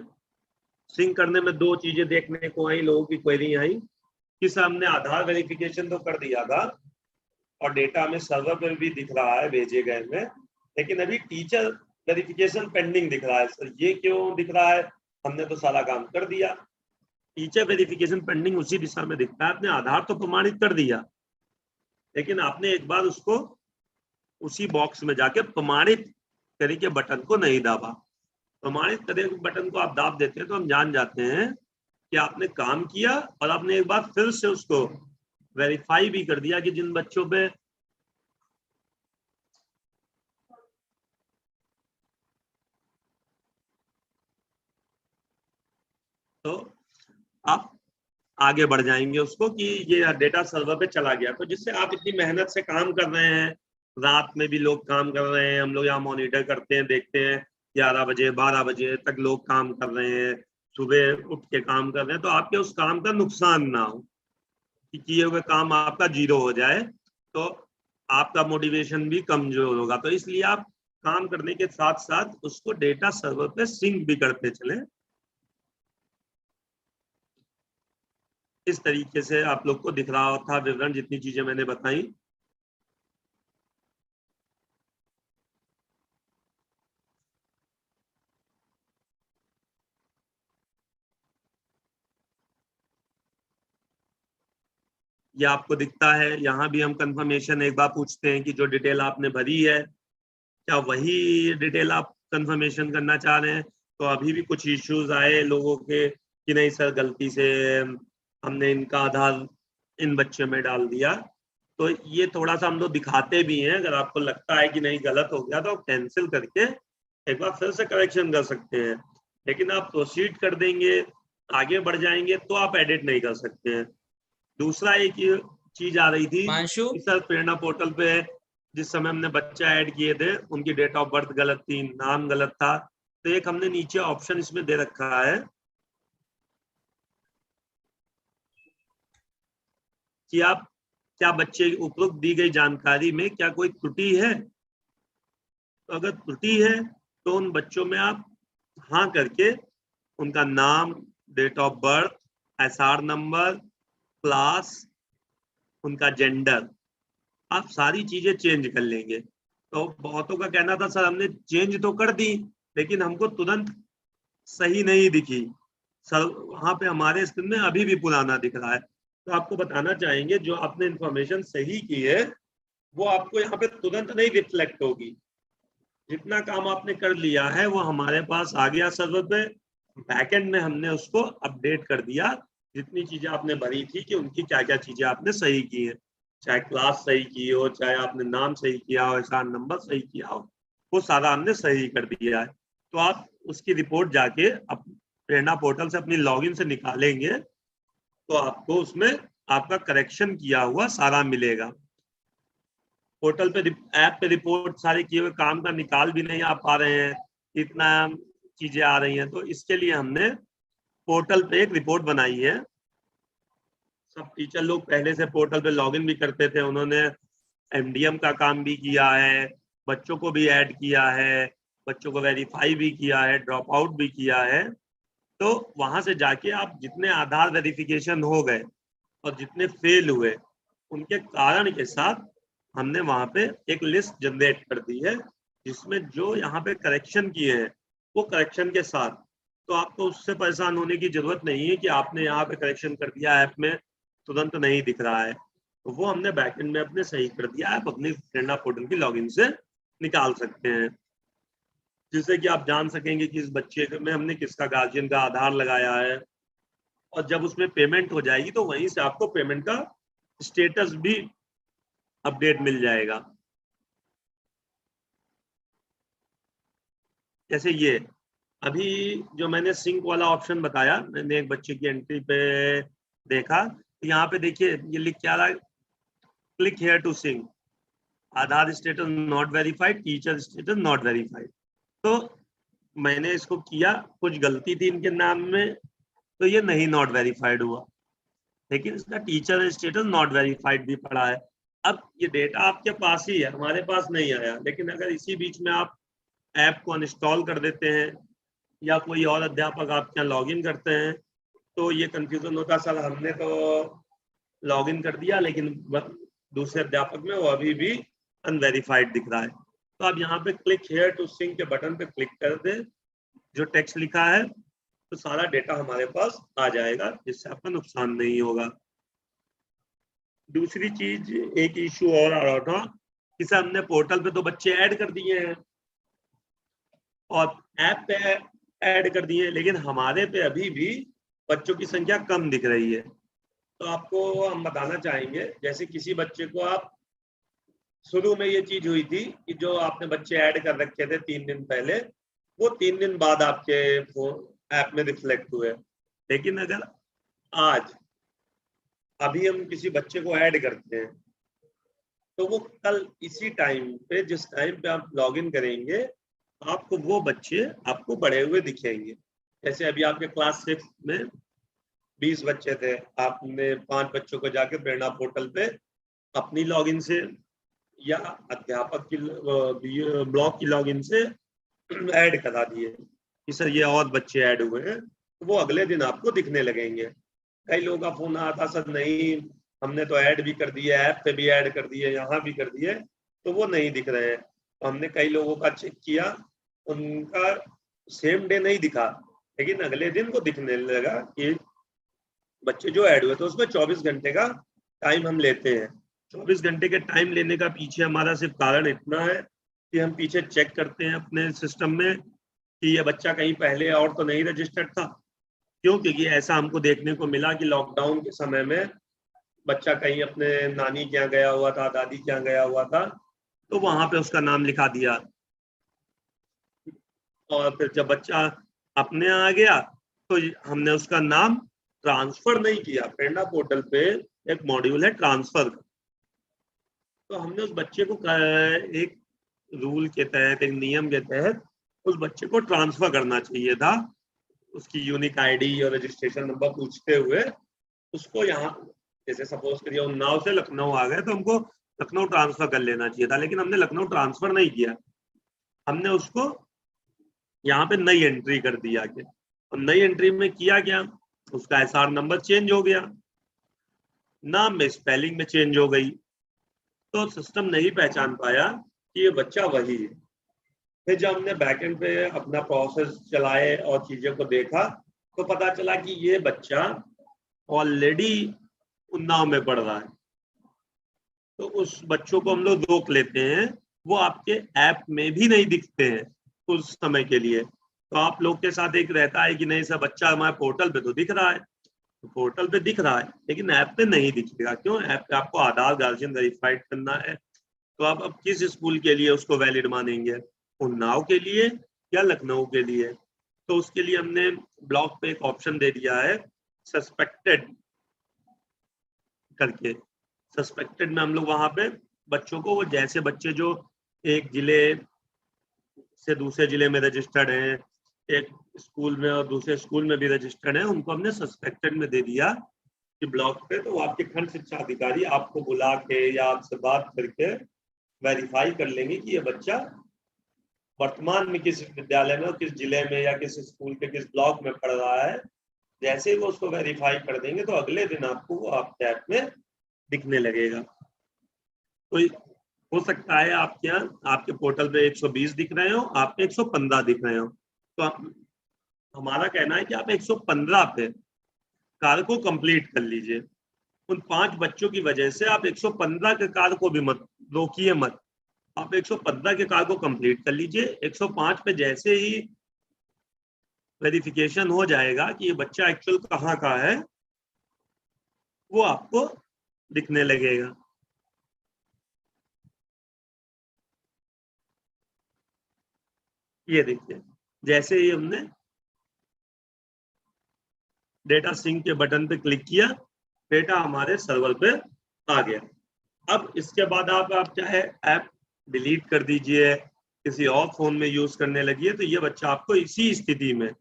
सिंक करने में 2 चीजें देखने को आई, लोगों की क्वेरी आई कि सर हमने आधार वेरिफिकेशन तो कर दिया था और डेटा में सर्वर पर भी दिख रहा है भेजे गए में, लेकिन अभी टीचर वेरिफिकेशन पेंडिंग दिख रहा है। सर ये क्यों दिख रहा है, हमने तो सारा काम कर दिया। टीचर वेरिफिकेशन पेंडिंग उसी दिशा में दिखता है, आपने आधार तो प्रमाणित कर दिया, लेकिन आपने एक बार उसको उसी बॉक्स में जाके प्रमाणित करें के बटन को नहीं दाबा। प्रमाणित करें बटन को आप दाब देते हैं तो हम जान जाते हैं कि आपने काम किया, और आपने एक बार फिर से उसको वेरीफाई भी कर दिया कि जिन बच्चों पे तो आप आगे बढ़ जाएंगे उसको कि ये डेटा सर्वर पे चला गया। तो जिससे आप इतनी मेहनत से काम कर रहे हैं, रात में भी लोग काम कर रहे हैं, हम लोग यहाँ मॉनिटर करते हैं, देखते हैं 11 बजे 12 बजे तक लोग काम कर रहे हैं, सुबह उठ के काम कर रहे हैं, तो आपके उस काम का नुकसान ना हो, कि किए हुए काम आपका 0 हो जाए, तो आपका मोटिवेशन भी कमजोर होगा। तो इसलिए आप काम करने के साथ साथ उसको डेटा सर्वर पे सिंक भी करते चले। इस तरीके से आप लोग को दिख रहा था विवरण, जितनी चीजें मैंने बताई। ये आपको दिखता है, यहाँ भी हम कंफर्मेशन एक बार पूछते हैं कि जो डिटेल आपने भरी है क्या वही डिटेल आप कंफर्मेशन करना चाह रहे हैं। तो अभी भी कुछ इश्यूज आए लोगों के कि नहीं सर गलती से हमने इनका आधार इन बच्चों में डाल दिया। तो ये थोड़ा सा हम लोग दिखाते भी हैं, अगर आपको लगता है कि नहीं गलत हो गया तो आप कैंसिल करके एक बार फिर से करेक्शन कर सकते हैं, लेकिन आप प्रोसीड कर देंगे, आगे बढ़ जाएंगे तो आप एडिट नहीं कर सकते हैं। दूसरा एक चीज आ रही थी कि सर प्रेरणा पोर्टल पे जिस समय हमने बच्चा ऐड किए थे उनकी डेट ऑफ बर्थ गलत थी, नाम गलत था, तो एक हमने नीचे ऑप्शन इसमें दे रखा है कि आप क्या बच्चे उपरोक्त दी गई जानकारी में क्या कोई त्रुटि है। तो अगर त्रुटि है तो उन बच्चों में आप हाँ करके उनका नाम, date of birth, SR number, class, उनका जेंडर, आप सारी चीजें चेंज कर लेंगे। तो बहुतों का कहना था सर हमने चेंज तो कर दी लेकिन हमको तुरंत सही नहीं दिखी सर, वहां पे हमारे स्क्रीन में अभी भी पुराना दिख रहा है। तो आपको बताना चाहेंगे जो आपने इंफॉर्मेशन सही की है वो आपको यहाँ पे तुरंत नहीं रिफ्लेक्ट होगी। जितना काम आपने कर लिया है वो हमारे पास आ गया सर्वर पे, बैकएंड में हमने उसको अपडेट कर दिया, जितनी चीजें आपने भरी थी कि उनकी क्या क्या चीजें आपने सही की है, चाहे क्लास सही की हो, चाहे आपने नाम सही किया हो, एसआर नंबर सही किया हो, वो सारा हमने सही कर दिया है। तो आप उसकी रिपोर्ट जाके प्रेरणा पोर्टल से अपनी लॉगिन से निकालेंगे तो आपको उसमें आपका करेक्शन किया हुआ सारा मिलेगा। पोर्टल पे ऐप पे रिपोर्ट सारे किए हुए काम का निकाल भी नहीं आ पा रहे हैं, इतना चीजें आ रही हैं, तो इसके लिए हमने पोर्टल पे एक रिपोर्ट बनाई है। सब टीचर लोग पहले से पोर्टल पे लॉगिन भी करते थे, उन्होंने एमडीएम का काम भी किया है, बच्चों को भी ऐड किया है, बच्चों को वेरीफाई भी किया है, ड्रॉप आउट भी किया है। तो वहां से जाके आप जितने आधार वेरिफिकेशन हो गए और जितने फेल हुए उनके कारण के साथ हमने वहां पे एक लिस्ट जनरेट कर दी है, जिसमें जो यहाँ पे करेक्शन किए हैं वो करेक्शन के साथ, तो आपको उससे परेशान होने की जरूरत नहीं है कि आपने यहाँ पे करेक्शन कर दिया, ऐप में तुरंत नहीं दिख रहा है, तो वो हमने बैकएंड में अपने सही कर दिया, आप अपनी प्रेरणा पोर्टल की लॉगिन से निकाल सकते हैं, जिससे कि आप जान सकेंगे कि इस बच्चे में हमने किसका गार्जियन का आधार लगाया है। और जब उसमें पेमेंट हो जाएगी तो वहीं से आपको पेमेंट का स्टेटस भी अपडेट मिल जाएगा। जैसे ये अभी जो मैंने सिंक वाला ऑप्शन बताया, मैंने एक बच्चे की एंट्री पे देखा, तो यहाँ पे देखिए ये लिख क्या रहा है, click here to sync, Aadhaar status not verified, teacher status not verified. तो मैंने इसको किया, कुछ गलती थी इनके नाम में, तो ये नहीं नॉट वेरीफाइड हुआ, लेकिन इसका टीचर स्टेटस नॉट वेरीफाइड भी पड़ा है। अब ये डेटा आपके पास ही है, हमारे पास नहीं आया, लेकिन अगर इसी बीच में आप ऐप को अनइंस्टॉल कर देते हैं या कोई और अध्यापक आपके यहाँ लॉगिन करते हैं, तो ये कंफ्यूजन होता, सर हमने तो लॉगिन कर दिया लेकिन दूसरे अध्यापक में वो अभी भी अनवेरीफाइड दिख रहा है। तो आप यहाँ पे क्लिक हेयर टू सिंक के बटन पे क्लिक कर दें, जो टेक्स्ट लिखा है, तो सारा डेटा हमारे पास आ जाएगा, जिससे आपका नुकसान नहीं होगा। दूसरी चीज, एक इशू और आ रहा था कि सर हमने पोर्टल पे तो बच्चे ऐड कर दिए हैं और ऐप पे ऐड कर दिए हैं, लेकिन हमारे पे अभी भी बच्चों की संख्या कम दिख रही है। तो आपको हम बताना चाहेंगे, जैसे किसी बच्चे को आप, शुरू में ये चीज हुई थी कि जो आपने बच्चे ऐड कर रखे थे 3 दिन पहले, वो 3 दिन बाद आपके ऐप में रिफ्लेक्ट हुए। लेकिन अगर आज अभी हम किसी बच्चे को ऐड करते हैं, तो वो कल इसी टाइम पे, जिस टाइम पे आप लॉगिन करेंगे, आपको वो बच्चे आपको बढ़े हुए दिखेंगे। जैसे अभी आपके क्लास 6 में 20 बच्चे थे, आपने 5 बच्चों को जाके प्रेरणा पोर्टल पे अपनी लॉगिन से या अध्यापक की ब्लॉक की लॉगिन से ऐड करा दिए कि सर ये और बच्चे ऐड हुए हैं, तो वो अगले दिन आपको दिखने लगेंगे। कई लोगों का फोन आता, सर नहीं हमने तो ऐड भी कर दिए, ऐप पे भी ऐड कर दिए, यहाँ भी कर दिए, तो वो नहीं दिख रहे हैं। तो हमने कई लोगों का चेक किया, उनका सेम डे नहीं दिखा, लेकिन अगले दिन को दिखने लगा कि बच्चे जो ऐड हुए, तो उसमें 24 घंटे का टाइम हम लेते हैं। 24 घंटे के टाइम लेने का पीछे हमारा सिर्फ कारण इतना है कि हम पीछे चेक करते हैं अपने सिस्टम में कि ये बच्चा कहीं पहले और तो नहीं रजिस्टर्ड था। क्यों? क्योंकि ऐसा हमको देखने को मिला कि लॉकडाउन के समय में बच्चा कहीं अपने नानी के यहाँ गया हुआ था, दादी के यहाँ गया हुआ था, तो वहां पे उसका नाम लिखा दिया, और फिर जब बच्चा अपने आ गया तो हमने उसका नाम ट्रांसफर नहीं किया। प्रेरणा पोर्टल पे एक मॉड्यूल है ट्रांसफर का, तो हमने उस बच्चे को एक रूल के तहत, एक नियम के तहत उस बच्चे को ट्रांसफर करना चाहिए था। उसकी यूनिक आईडी और रजिस्ट्रेशन नंबर पूछते हुए उसको यहाँ, जैसे सपोज करिए उन्नाव से लखनऊ आ गए, तो हमको लखनऊ ट्रांसफर कर लेना चाहिए था, लेकिन हमने लखनऊ ट्रांसफर नहीं किया, हमने उसको यहाँ पे नई एंट्री कर दिया। और नई एंट्री में किया क्या, उसका एसआर नंबर चेंज हो गया, नाम में स्पेलिंग में चेंज हो गई, तो सिस्टम नहीं पहचान पाया कि ये बच्चा वही है। फिर जब हमने बैकएंड पे अपना प्रोसेस चलाए और चीजें को देखा, तो पता चला कि ये बच्चा ऑलरेडी उन्नाव में पढ़ रहा है। तो उस बच्चों को हम लोग रोक लेते हैं, वो आपके ऐप में भी नहीं दिखते हैं उस समय के लिए। तो आप लोग के साथ एक रहता है कि नहीं सर बच्चा हमारे पोर्टल पे तो दिख रहा है, तो पोर्टल पे दिख रहा है लेकिन ऐप पे नहीं दिखेगा। क्यों? ऐप पे आपको आधार गार्जियन वेरीफाइड करना है। तो आप अब किस स्कूल के लिए उसको वैलिड मानेंगे, उन्नाव के लिए या लखनऊ के लिए? तो उसके लिए हमने ब्लॉक पे एक ऑप्शन दे दिया है सस्पेक्टेड करके। सस्पेक्टेड में हम लोग वहां पे बच्चों को, वो जैसे बच्चे जो एक जिले से दूसरे जिले में रजिस्टर्ड हैं, एक स्कूल में और दूसरे स्कूल में भी रजिस्टर्ड है, उनको हमने सस्पेक्टेड में दे दिया कि ब्लॉक पे, तो आपके खंड शिक्षा अधिकारी आपको बुला के या आपसे बात करके वेरीफाई कर लेंगे कि ये बच्चा वर्तमान में किस विद्यालय में और किस जिले में या किस स्कूल के किस ब्लॉक में पढ़ रहा है। जैसे ही वो उसको वेरीफाई कर देंगे तो अगले दिन आपको वो आपके ऐप में दिखने लगेगा। तो हो सकता है आपके यहाँ आपके पोर्टल पे 120 दिख रहे हो, आप पे 115 दिख रहे हो। तो हमारा कहना है कि आप 115 पे कार्य को कंप्लीट कर लीजिए। उन 5 बच्चों की वजह से आप 115 के कार्य को भी मत रोकिए मत, आप 115 के कार्य को कंप्लीट कर लीजिए। 105 पे जैसे ही वेरिफिकेशन हो जाएगा कि ये बच्चा एक्चुअल कहाँ का है, वो आपको दिखने लगेगा। ये देखिए, जैसे ही हमने डेटा सिंक के बटन पे क्लिक किया, डेटा हमारे सर्वर पे आ गया। अब इसके बाद आप चाहे ऐप डिलीट कर दीजिए, किसी और फोन में यूज करने लगिए, तो ये बच्चा आपको इसी स्थिति में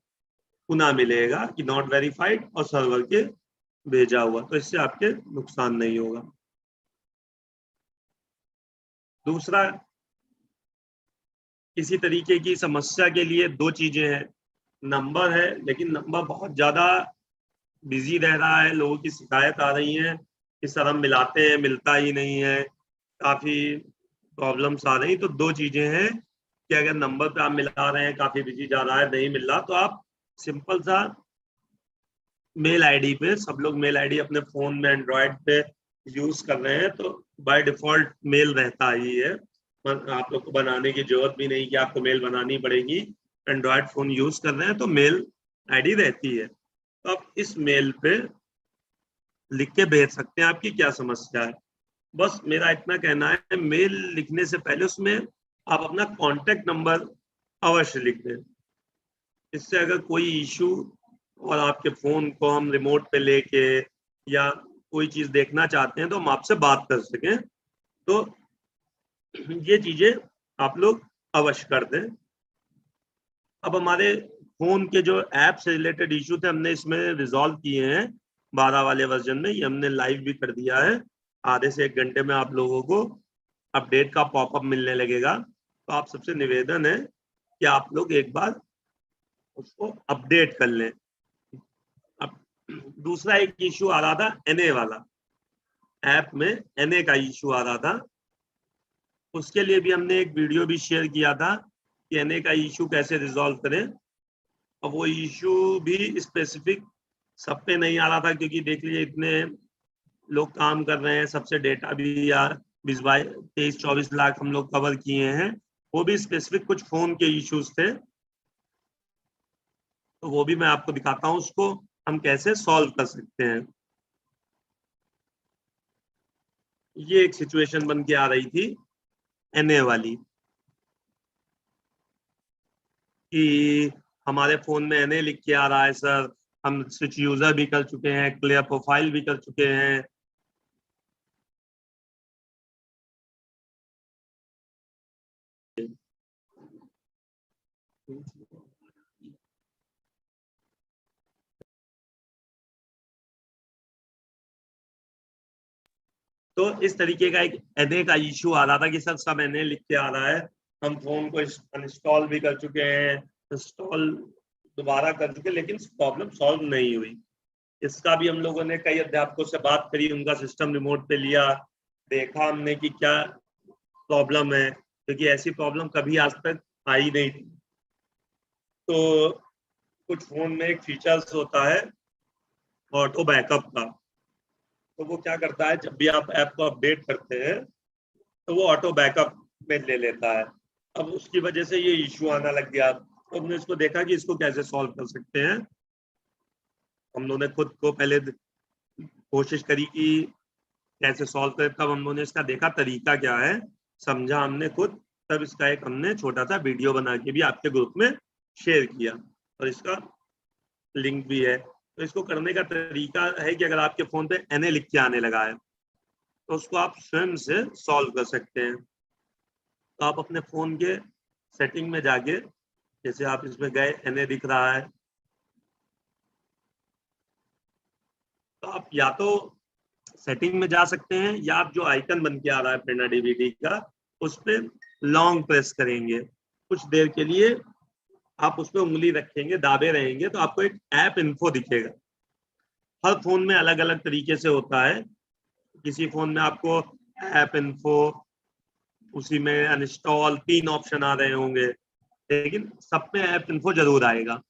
पुनः मिलेगा कि नॉट वेरीफाइड और सर्वर के भेजा हुआ। तो इससे आपके नुकसान नहीं होगा। दूसरा, इसी तरीके की समस्या के लिए 2 चीजें हैं। नंबर है, लेकिन नंबर बहुत ज्यादा बिजी रह रहा है, लोगों की शिकायत आ रही है कि सर हम मिलाते हैं मिलता ही नहीं है, काफी प्रॉब्लम्स आ रही। तो 2 चीजें हैं कि अगर नंबर पे आप मिला रहे हैं, काफी बिजी जा रहा है, नहीं मिल रहा, तो आप सिंपल सा मेल आईडी पे, सब लोग मेल आईडी अपने फोन में एंड्रॉयड पे यूज कर रहे हैं, तो बाय डिफॉल्ट मेल रहता ही है, आप लोग को बनाने की जरूरत भी नहीं कि आपको मेल बनानी पड़ेगी। एंड्रॉयड फोन यूज कर रहे हैं तो मेल आईडी रहती है। तो आप इस मेल पे लिख के भेज सकते हैं आपकी क्या समस्या है। बस मेरा इतना कहना है, मेल लिखने से पहले उसमें आप अपना कॉन्टेक्ट नंबर अवश्य लिख दें। इससे अगर कोई इशू और आपके फोन को हम रिमोट पे लेके या कोई चीज देखना चाहते हैं तो हम आपसे बात कर सकें, तो ये चीजें आप लोग अवश्य कर दें। अब हमारे फोन के जो ऐप से रिलेटेड इशू थे हमने इसमें रिजॉल्व किए हैं 12 वाले वर्जन में, ये हमने लाइव भी कर दिया है। आधे से 1 घंटे में आप लोगों को अपडेट का पॉपअप मिलने लगेगा। तो आप सबसे निवेदन है कि आप लोग एक बार उसको अपडेट कर लें। अब दूसरा एक इशू आ रहा था एनए वाला, ऐप में एनए का इशू आ रहा था, उसके लिए भी हमने एक वीडियो भी शेयर किया था कि एनए का इशू कैसे रिजॉल्व करें। और वो इशू भी स्पेसिफिक सब पे नहीं आ रहा था, क्योंकि देख लीजिए इतने लोग काम कर रहे हैं, सबसे डेटा भी यार 23-24 लाख हम लोग कवर किए हैं। वो भी स्पेसिफिक कुछ फोन के इश्यूज थे, तो वो भी मैं आपको दिखाता हूँ उसको हम कैसे सॉल्व कर सकते हैं। ये एक सिचुएशन बन के आ रही थी एनए वाली कि हमारे फोन में एनए लिख के आ रहा है सर, हम स्विच यूजर भी कर चुके हैं, क्लियर प्रोफाइल भी कर चुके हैं, तो इस तरीके का एक एनए का इशू आ रहा था कि सर सब एनए लिख के आ रहा है, हम फोन को इंस्टॉल भी कर चुके हैं, इंस्टॉल दोबारा कर चुके, लेकिन प्रॉब्लम सॉल्व नहीं हुई। इसका भी हम लोगों ने कई अध्यापकों से बात करी, उनका सिस्टम रिमोट पे लिया, देखा हमने कि क्या प्रॉब्लम है, क्योंकि ऐसी प्रॉब्लम कभी आज तक आई नहीं थी। तो कुछ फोन में एक फीचर्स होता है ऑटो बैकअप का, तो वो क्या करता है जब भी आप ऐप को अपडेट करते हैं तो वो ऑटो बैकअप में ले लेता है। अब उसकी वजह से ये इश्यू आना लग गया, तो हमने इसको देखा कि इसको कैसे सॉल्व कर सकते हैं। हम लोगों ने खुद को पहले कोशिश करी कि कैसे सॉल्व करें, तब हम लोगों ने इसका देखा तरीका क्या है, समझा हमने खुद, तब इसका एक हमने छोटा सा वीडियो बना के भी आपके ग्रुप में शेयर किया, और इसका लिंक भी है। तो इसको करने का तरीका है कि अगर आपके फोन पे एनए लिख के आने लगा है तो उसको आप स्वयं से सॉल्व कर सकते हैं। तो आप अपने फोन के सेटिंग में जाके जैसे आप इसमें गए, NA दिख रहा है, तो आप या तो सेटिंग में जा सकते हैं या आप जो आइकन बन के आ रहा है प्रेरणा डीबीटी का, उस पर लॉन्ग प्रेस करेंगे, कुछ देर के लिए आप उस पर उंगली रखेंगे, दाबे रहेंगे, तो आपको एक ऐप इन्फो दिखेगा। हर फोन में अलग अलग तरीके से होता है, किसी फोन में आपको ऐप इन्फो, उसी में अनइंस्टॉल, 3 ऑप्शन आ रहे होंगे, लेकिन सब में ऐप इन्फो जरूर आएगा।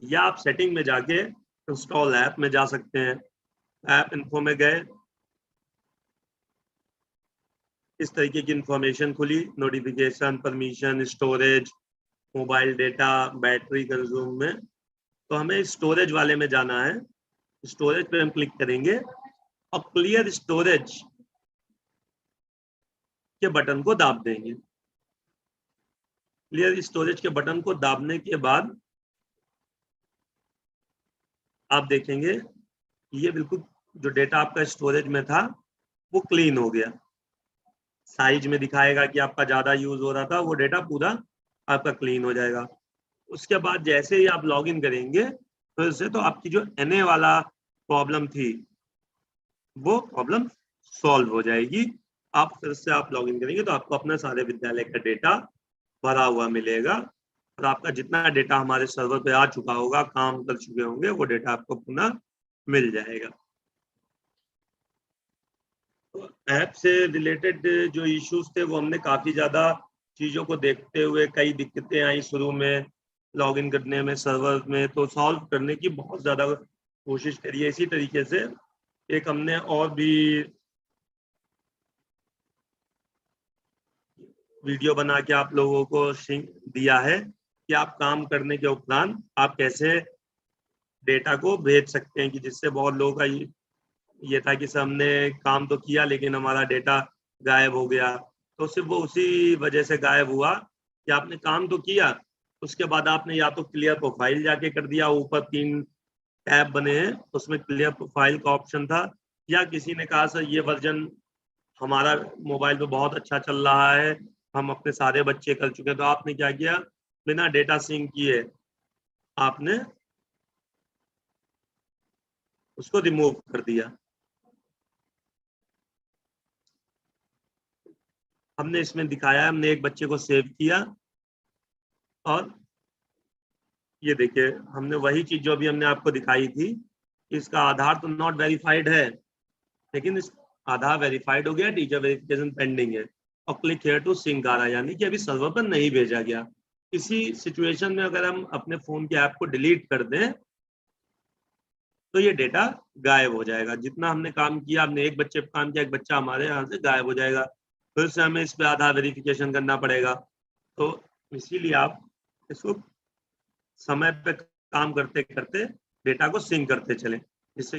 या आप सेटिंग में जाके इंस्टॉल ऐप में जा सकते हैं। ऐप इन्फो में गए, इस तरीके की इंफॉर्मेशन खुली, notification, permission, storage, mobile data, battery consume में। तो हमें स्टोरेज वाले में जाना है, स्टोरेज पे हम क्लिक करेंगे और क्लियर स्टोरेज के बटन को दाब देंगे। क्लियर स्टोरेज के बटन को दाबने के बाद आप देखेंगे ये बिल्कुल जो डेटा आपका स्टोरेज में था वो क्लीन हो गया। साइज में दिखाएगा कि आपका ज्यादा यूज हो रहा था, वो डेटा पूरा आपका क्लीन हो जाएगा। उसके बाद जैसे ही आप लॉगिन करेंगे फिर से, तो आपकी जो NA वाला प्रॉब्लम थी वो प्रॉब्लम सॉल्व हो जाएगी। आप फिर से आप लॉगिन करेंगे तो आपको अपना सारे विद्यालय का डेटा भरा हुआ मिलेगा, और आपका जितना डेटा हमारे सर्वर पे आ चुका होगा, काम कर चुके होंगे, वो डेटा आपको पुनः मिल जाएगा। तो ऐप से रिलेटेड जो इश्यूज थे वो हमने काफी ज्यादा चीजों को देखते हुए, कई दिक्कतें आई शुरू में लॉगिन करने में सर्वर में, तो सॉल्व करने की बहुत ज्यादा कोशिश करी है। इसी तरीके से एक हमने और भी वीडियो बना के आप लोगों को दिया है कि आप काम करने के उपरांत आप कैसे डेटा को भेज सकते हैं, कि जिससे बहुत लोगों का ये था कि सर हमने काम तो किया लेकिन हमारा डेटा गायब हो गया। तो सिर्फ वो उसी वजह से गायब हुआ कि आपने काम तो किया, उसके बाद आपने या तो क्लियर प्रोफाइल जाके कर दिया, ऊपर 3 टैब बने हैं उसमें क्लियर प्रोफाइल का ऑप्शन था, या किसी ने कहा सर ये वर्जन हमारा मोबाइल पे बहुत अच्छा चल रहा है, हम अपने सारे बच्चे कर चुके हैं, तो आपने क्या किया, बिना डेटा सिंक किए आपने उसको रिमूव कर दिया। हमने इसमें दिखाया, हमने एक बच्चे को सेव किया और ये देखिए हमने वही चीज जो अभी हमने आपको दिखाई थी, इसका आधार तो नॉट वेरीफाइड है, लेकिन इस आधार वेरीफाइड हो गया, टीचर वेरिफिकेशन पेंडिंग है, और क्लिक हियर टू सिंक आ रहा है, यानी कि अभी सर्वर पर नहीं भेजा गया। इसी सिचुएशन में अगर हम अपने फोन के ऐप को डिलीट कर दें तो ये डेटा गायब हो जाएगा। जितना हमने काम किया, हमने एक बच्चे पर काम किया, एक बच्चा हमारे यहाँ से गायब हो जाएगा, फिर से हमें इस पे आधार वेरिफिकेशन करना पड़ेगा। तो इसीलिए आप इसको समय पे काम करते करते डेटा को सिंक करते चलें, जिससे